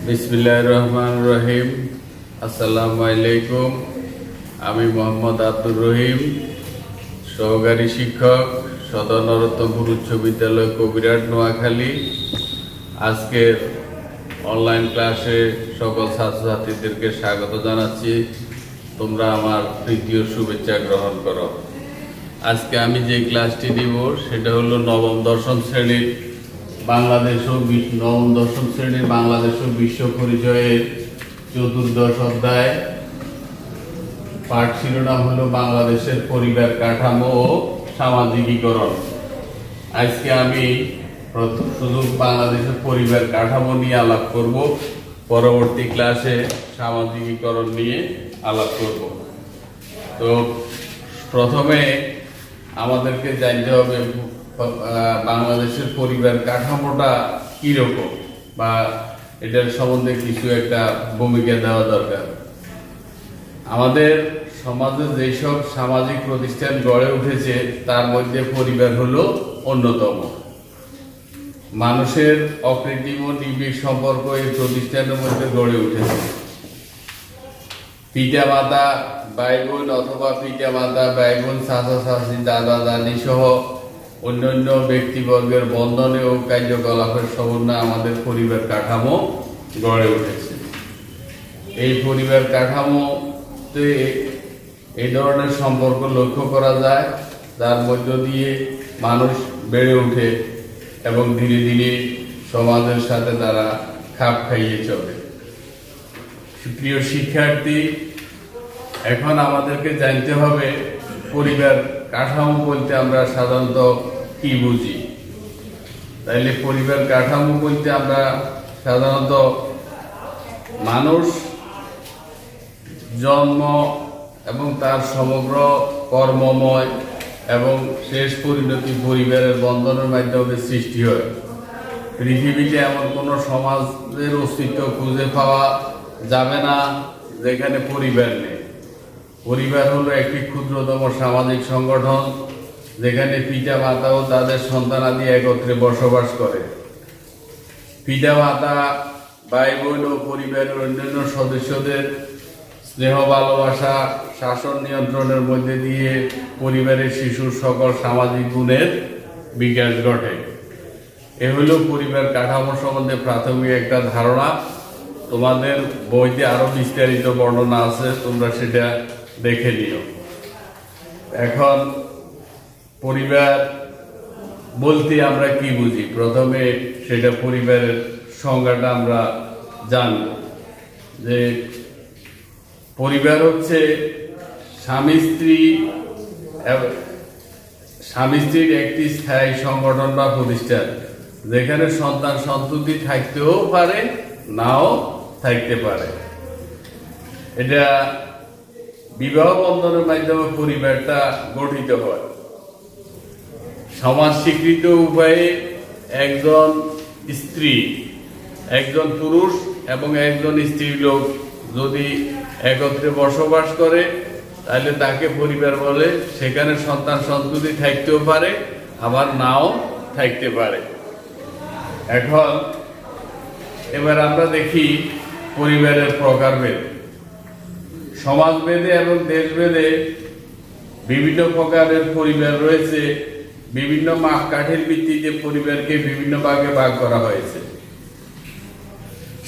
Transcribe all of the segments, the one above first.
বিসমিল্লাহির রহমানির রহিম। আসসালামু আলাইকুম। আমি মোহাম্মদ আব্দুর রহিম, সহকারী শিক্ষক, সদর নরোত্তমপুর উচ্চ বিদ্যালয়, কবিরহাট, নোয়াখালী। আজকের অনলাইন ক্লাসে সকল ছাত্রছাত্রীদেরকে স্বাগত জানাচ্ছি। তোমরা আমার তৃতীয় শুভেচ্ছা গ্রহণ করো। আজকে আমি যে ক্লাসটি দিব সেটা হলো নবম দশম শ্রেণীর বাংলাদেশ ও বিশ্ব পরিচয়ের চতুর্দশ অধ্যায়। পাঠ শিরোনাম হলো বাংলাদেশের পরিবার কাঠামো ও সামাজিকীকরণ। আজকে আমি শুধু বাংলাদেশের পরিবার কাঠামো নিয়ে আলাপ করব, পরবর্তী ক্লাসে সামাজিকীকরণ নিয়ে আলাপ করব। তো প্রথমে আমাদেরকে জানতে হবে বাংলাদেশের পরিবার কাঠামোটা কিরকম, বা এটার সম্বন্ধে কিছু একটা ভূমিকা দেওয়া দরকার। আমাদের সমাজে যেসব সামাজিক প্রতিষ্ঠান গড়ে উঠেছে তার মধ্যে পরিবার হলো অন্যতম। মানুষের অকৃত্রিম ও নিবিড় সম্পর্ক এই প্রতিষ্ঠানের মধ্যে গড়ে উঠেছে। পিতা মাতা, ভাই বোন অথবা পিতা মাতা, ভাই বোন, চাচা চাচি, দাদা দাদি সহ অন্যান্য ব্যক্তিবর্গের বন্ধনে ও কার্যকলাপের সমন্বয়ে আমাদের পরিবার কাঠামো গড়ে উঠেছে। এই পরিবার কাঠামোতে এই ধরনের সম্পর্ক লক্ষ্য করা যায়, যার মধ্য দিয়ে মানুষ বেড়ে ওঠে এবং ধীরে ধীরে সমাজের সাথে তারা খাপ খাইয়ে চলে। প্রিয় শিক্ষার্থী, এখন আমাদেরকে জানতে হবে পরিবার কাঠামো বলতে আমরা সাধারণত কি বুঝি। তাইলে পরিবার কাঠামো বলতে আমরা সাধারণত মানুষ জন্ম এবং তার সমগ্র কর্মময় এবং শেষ পরিণতি পরিবারের বন্ধনের মাধ্যমে সৃষ্টি হয়। পৃথিবীতে এমন কোনো সমাজের অস্তিত্ব খুঁজে পাওয়া যাবে না যেখানে পরিবার নেই। পরিবার হলো একটি ক্ষুদ্রতম সামাজিক সংগঠন যেখানে পিতা মাতা ও তাদের সন্তানাদি একত্রে বসবাস করে। পিতা মাতা, ভাই বোন ও পরিবারের অন্যান্য সদস্যদের স্নেহ, ভালোবাসা, শাসন, নিয়ন্ত্রণের মধ্যে দিয়ে পরিবারের শিশুর সকল সামাজিক গুণের বিকাশ ঘটে। এ হলো পরিবার কাঠামো সম্বন্ধে প্রাথমিক একটা ধারণা। তোমাদের বইতে আরো বিস্তারিত বর্ণনা আছে, তোমরা সেটা দেখে নিও। এখন পরিবার বলতে আমরা কি বুঝি, প্রথমে সেটা পরিবারের সংজ্ঞাটা আমরা জানব। যে পরিবার হচ্ছে স্বামী স্ত্রীর একটি স্থায়ী সংগঠন বা প্রতিষ্ঠান, যেখানে সন্তান সন্ততি থাকতেও পারে, নাও থাকতে পারে। এটা বিবাহ বন্ধনের মাধ্যমে পরিবারটা গঠিত হয়। সমাজ স্বীকৃত উপায়ে একজন স্ত্রী, একজন পুরুষ এবং একজন স্ত্রী লোক যদি একত্রে বসবাস করে তাহলে তাকে পরিবার বলে। সেখানে সন্তান সন্ততি থাকতেও পারে, আবার নাও থাকতে পারে। এখন এবার আমরা দেখি পরিবারের প্রকারভেদ। সমাজভেদে এবং দেশভেদে বিভিন্ন প্রকারের পরিবার রয়েছে। বিভিন্ন মাপকাঠির ভিত্তিতে পরিবারকে বিভিন্ন ভাগে ভাগ করা হয়েছে।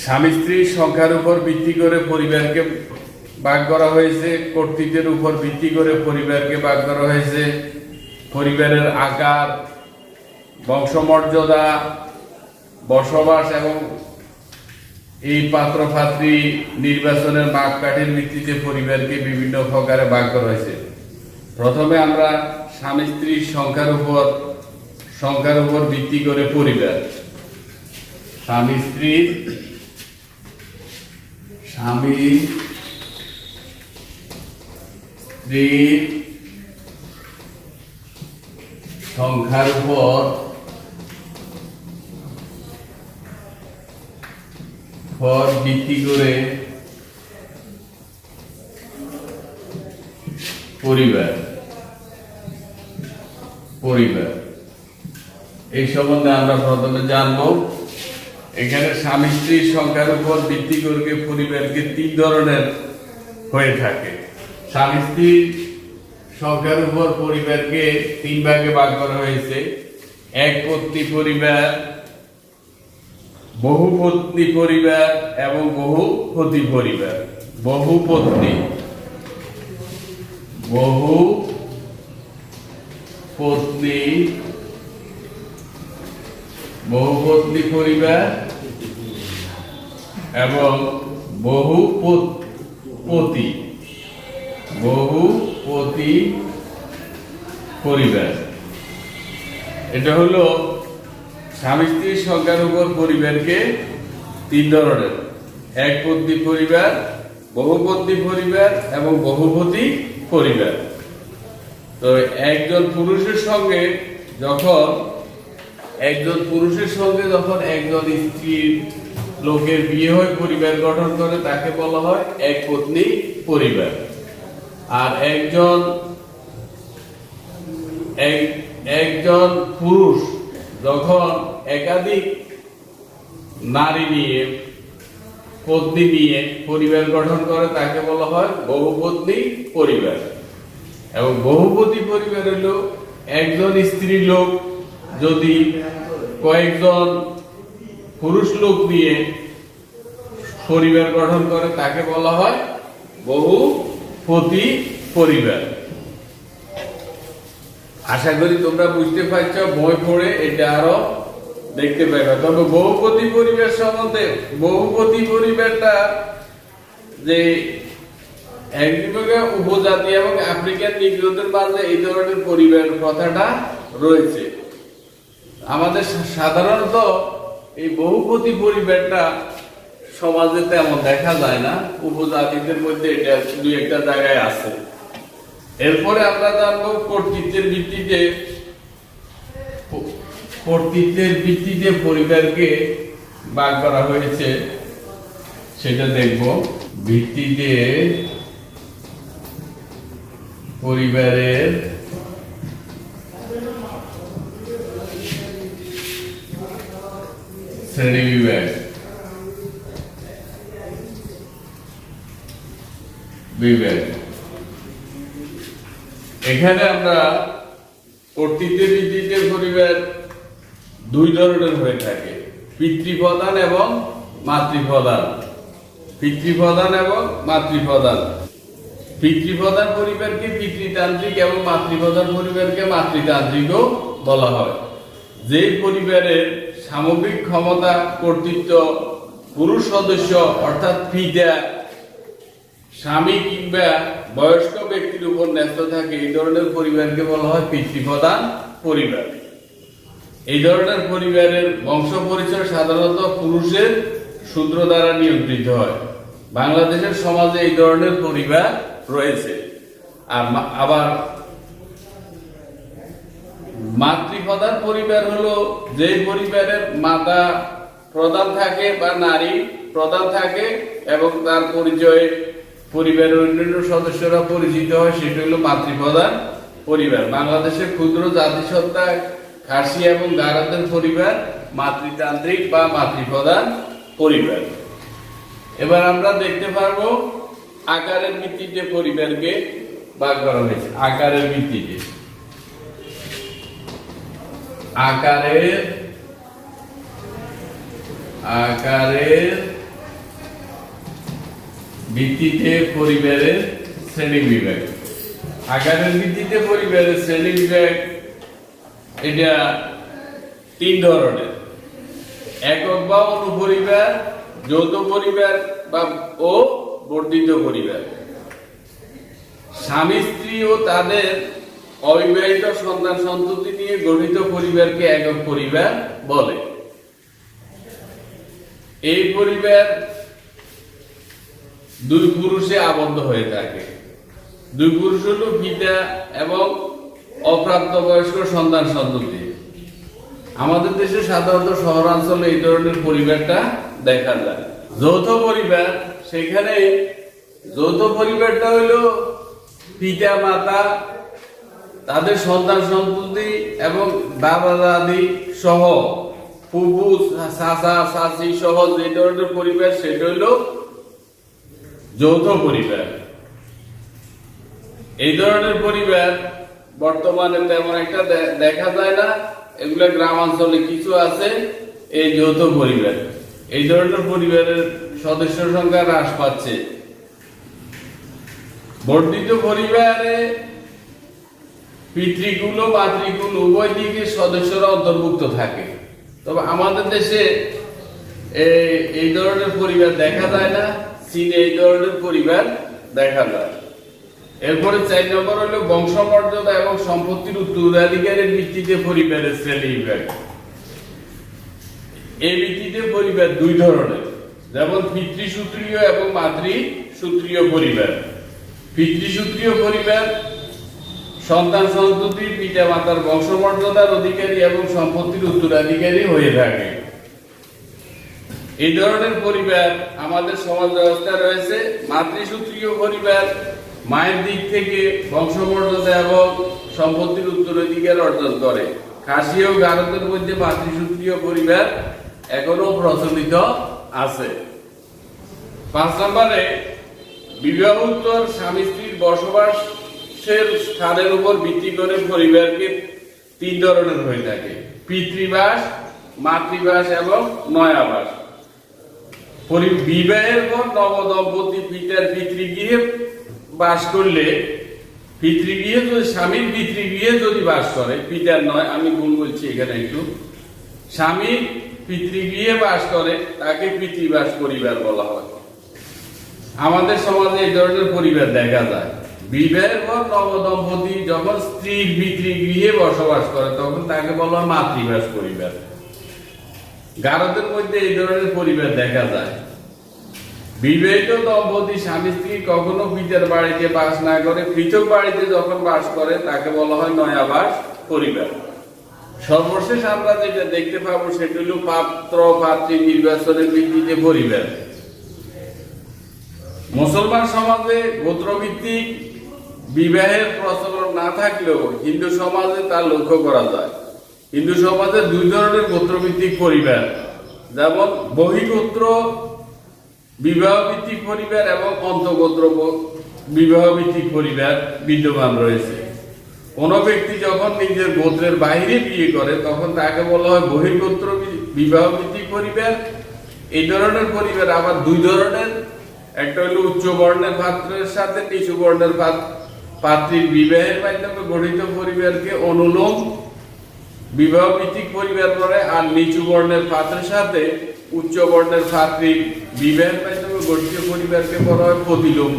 স্বামী স্ত্রীর সংখ্যার উপর ভিত্তি করে পরিবারকে ভাগ করা হয়েছে। কর্তৃত্বের উপর ভিত্তি করে পরিবারকে ভাগ করা হয়েছে। পরিবারের আকার, বংশমর্যাদা, বসবাস এবং এই পাত্র পাত্রী নির্বাচনের মাপকাঠির ভিত্তিতে পরিবারকে বিভিন্ন প্রকারে ভাগ করা হয়েছে। প্রথমে আমরা স্বামী স্ত্রীর সংখ্যার উপর ভিত্তি করে পরিবার। স্বামী স্ত্রীর সংখ্যার উপর ভিত্তি করে পরিবার এই সম্বন্ধে আমরা প্রথমে জানবো। এখানে স্বামী স্ত্রীর সংখ্যার উপর ভিত্তি করে পরিবারকে 3 ধরনের হয়ে থাকে। স্বামী স্ত্রীর সংখ্যার উপর পরিবারকে 3 ভাগে ভাগ করা হয়েছে: একপত্নী পরিবার, বহুপত্নী পরিবার এবং বহুপতি পরিবার। বহুপত্নী পরিবার এবং বহুপতি পরিবার। এটা হলো স্বামী স্ত্রীর সংখ্যার উপর পরিবারকে 3 ধরনের: একপত্নী পরিবার, বহুপত্নী পরিবার এবং বহুপতি পরিবার। তো একজন পুরুষের সঙ্গে যখন একজন স্ত্রীর লোকের বিয়ে হয়, পরিবার গঠন করে, তাকে বলা হয় একপত্নী পরিবার। আর একজন পুরুষ যখন একাধিক নারী নিয়ে, পত্নী নিয়ে পরিবার গঠন করে, তাকে বলা হয় বহুপত্নী পরিবার। এবং বহুপতি পরিবার হলো একজন স্ত্রী লোক যদি কয়েকজন পুরুষ লোক নিয়ে পরিবার গঠন করে, তাকে বলা হয় বহুপতি পরিবার। আশা করি তোমরা বুঝতে পারছো, বই পড়ে এটা আরো দেখতে পাইবে। তবে বহুপতি পরিবার সম্বন্ধে, বহুপতি পরিবারটা যে একদিকে উপজাতি এবং আফ্রিকান নিগ্রোদের মাঝে এই ধরনের পরিবার কথাটা রয়েছে। আমাদের সাধারণত এই বহুপতি পরিবারটা সমাজে তেমন দেখা যায় না, উপজাতিদের মধ্যে এটা 2-1টা জায়গায় আছে। এরপরে আমরা জানবো কর্তৃত্বের ভিত্তিতে পরিবারকে ভাগ করা হয়েছে, সেটা দেখব। ভিত্তিতে পরিবারের শ্রেণীবিভাগ। এখানে আমরা কর্তৃত্বের ভিত্তিতে পরিবার 2 ধরনের হয়ে থাকে: পিতৃপ্রধান এবং মাতৃপ্রধান। পিতৃপ্রধান পরিবারকে পিতৃতান্ত্রিক এবং মাতৃপ্রধান পরিবারকে মাতৃতান্ত্রিকও বলা হয়। যে পরিবারের সামগ্রিক ক্ষমতা, কর্তৃত্ব পুরুষ সদস্য অর্থাৎ পিতা, স্বামী কিংবা বয়স্ক ব্যক্তির উপর ন্যস্ত থাকে, এই ধরনের পরিবারকে বলা হয় পিতৃপ্রধান পরিবার। এই ধরনের পরিবারের বংশ পরিচয় সাধারণত পুরুষের সূত্র দ্বারা নিয়ন্ত্রিত হয়। বাংলাদেশের সমাজে এই ধরনের পরিবার রয়েছে। আর আবার মাতৃপ্রধান পরিবার হলো যে পরিবারের মাতা প্রধান থাকে বা নারী প্রধান থাকে এবং তার পরিচয়ে পরিবারের অন্যান্য সদস্যরা পরিচিত হয়, সেটা হলো মাতৃপ্রধান পরিবার। বাংলাদেশের ক্ষুদ্র জাতিসত্তা খাসি এবং গারদের পরিবার মাতৃতান্ত্রিক বা মাতৃপ্রধান পরিবার। এবার আমরা দেখতে পারবো আকারের ভিত্তিতে পরিবারকে ভাগ করা হয়েছে। আকারের ভিত্তিতে পরিবারের শ্রেণীবিভাগ। আকারের ভিত্তিতে পরিবারের শ্রেণীবিভাগ এটা 3 ধরনের: একক বা অনুপরিবার, যৌথ পরিবার ও বর্ধিত পরিবার। স্বামী স্ত্রী ও তাদের অবিবাহিত সন্তান সন্ততি নিয়ে গঠিত পরিবারকে একক পরিবার বলে। এই পরিবার 2 পুরুষে আবদ্ধ হয়ে থাকে। 2 পুরুষ হলো পিতা এবং অপ্রাপ্তবয়স্ক সন্তান সন্ততি। আমাদের দেশে সাধারণত শহরাঞ্চলে এই ধরনের পরিবারটা দেখা যায়। যৌথ পরিবার, সেখানে যৌথ পরিবারটা হলো পিতা মাতা, তাদের সন্তান সন্ততি এবং বাবা দাদি সহ ফুফু চাচা চাচি সহ যে ধরনের পরিবার সেটা হইল যৌথ পরিবার। এই ধরনের পরিবার বর্তমানে তেমন একটা দেখা যায় না, এগুলা গ্রামাঞ্চলে কিছু আছে। এই যৌথ পরিবার, এই ধরনের পরিবারের সদস্য সংখ্যা হ্রাস পাচ্ছে। বর্ধিত পরিবারে পিতৃকুল ও মাতৃকুল উভয় দিকে সদস্যরা অন্তর্ভুক্ত থাকে, তবে আমাদের দেশে এই ধরনের পরিবার দেখা যায় না। চীনে এই ধরনের পরিবার দেখা যায়। এরপরে 4 নম্বর হলো বংশমর্যাদা এবং সম্পত্তির উত্তরাধিকারের ভিত্তিতে পরিবারের শ্রেণী বিভাগ। এই ভিত্তিতে পরিবার দুই ধরনের, যেমন পিতৃসূত্রীয় এবং মাতৃসূত্রীয় পরিবার। পিতৃসূত্রীয় পরিবার সন্তান সন্ততি পিতা মাতার বংশমর্যাদার অধিকারী এবং সম্পত্তির উত্তরাধিকারী হয়ে থাকে। এই ধরনের পরিবার আমাদের সমাজ ব্যবস্থায় রয়েছে। মাতৃসূত্রীয় পরিবার মায়ের দিক থেকে বংশমর্যাদা এবং সম্পত্তির উত্তরাধিকার অর্জন করে। খাসি ও গারদের মধ্যে মাতৃসূত্রীয় পরিবার এখনো প্রচলিত আছে। 5 নম্বরে বিবাহোত্তর স্বামী স্ত্রীর বসবাসের স্থানের উপর ভিত্তি করে পরিবারকে 3 ধরনের হয়ে থাকে: পিতৃবাস, মাতৃবাস এবং নয়াবাস। বিবাহের পর নবদম্পতি পিতার পিতৃগৃহে বাস করলে, পিতৃগৃহে যদি স্বামীর পিতৃগৃহে যদি বাস করে, পিতার নয়, আমি ভুল বলছি এখানে একটু, স্বামীর পিতৃগৃহে বাস করে তাকে পিতৃবাস পরিবার বলা হয়। আমাদের সমাজে এই ধরনের পরিবার দেখা যায়। বিবাহের পর নবদম্পতি যখন স্ত্রীর পিতৃগৃহে বসবাস করে তখন তাকে বলা হয় মাতৃবাস পরিবার। গারদের মধ্যে এই ধরনের পরিবার দেখা যায়। বিবাহিত দম্পতি স্বামী স্ত্রী কখনো পিতার বাড়িতে বাস না করে পৃথক বাড়িতে যখন বাস করে তাকে বলা হয় নয়াবাস পরিবার। সর্বশেষ আমরা যেটা দেখতে পাবো সেটা হল পাত্র পাত্রী নির্বাচনের ভিত্তিতে পরিবার। মুসলমান সমাজে গোত্রভিত্তিক বিবাহের প্রচলন না থাকলেও হিন্দু সমাজে তা লক্ষ্য করা যায়। হিন্দু সমাজে 2 ধরনের গোত্রভিত্তিক পরিবার, যেমন বহিঃগোত্র বিবাহ ভিত্তিক পরিবার এবং অন্তঃগোত্র বিবাহ ভিত্তিক পরিবার বিদ্যমান রয়েছে। কোন ব্যক্তি যখন নিজের গোত্রের বাইরে বিয়ে করে তখন তাকে বলা হয় বহির্গোত্র বিবাহ ভিত্তিক পরিবার। এই ধরনের পরিবার আবার 2 ধরনের, একটা হলো উচ্চ বর্ণের পাত্রের সাথে নিচু বর্ণের পাত্রীর বিবাহের মাধ্যমে গঠিত পরিবারকে অনুলোম বিবাহ ভিত্তিক পরিবার বলে, আর নিচু বর্ণের পাত্রের সাথে উচ্চ বর্ণের পাত্রীর বিবাহের মাধ্যমে গঠিত পরিবারকে বলা হয় প্রতিলোম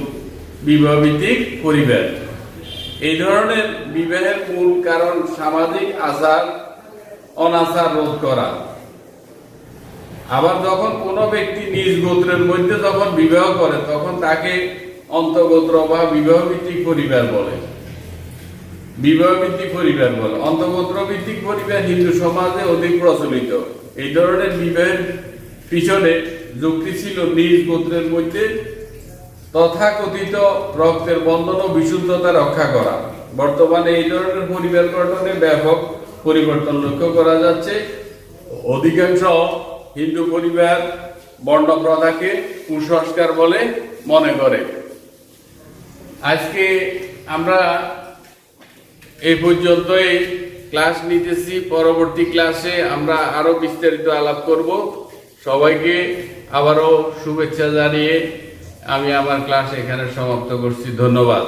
বিবাহ ভিত্তিক পরিবার। এই ধরনের বিবাহের মূল কারণ সামাজিক আচার অনাচার রোধ করা। আবার যখন কোনো ব্যক্তি নিজ গোত্রের মধ্যে যখন বিবাহ করে তখন তাকে অন্তঃগোত্র বা বিবাহ ভিত্তিক পরিবার বলে। বিবাহ ভিত্তিক পরিবার বলে। অন্তঃগোত্র ভিত্তিক পরিবার হিন্দু সমাজে অধিক প্রচলিত। এই ধরনের বিবাহের পিছনে যুক্তি ছিল নিজ গোত্রের মধ্যে তথাকথিত রক্তের বন্ধন ও বিশুদ্ধতা রক্ষা করা। বর্তমানে এই ধরনের পরিবার গঠনে ব্যাপক পরিবর্তন লক্ষ্য করা যাচ্ছে। অধিকাংশ হিন্দু পরিবার বর্ণ প্রথাকে কুসংস্কার বলে মনে করে। আজকে আমরা এই পর্যন্তই ক্লাস নিতেছি। পরবর্তী ক্লাসে আমরা আরো বিস্তারিত আলাপ করব। সবাইকে আবারও শুভেচ্ছা জানিয়ে আমি আমার ক্লাস এখানে সমাপ্ত করছি। ধন্যবাদ।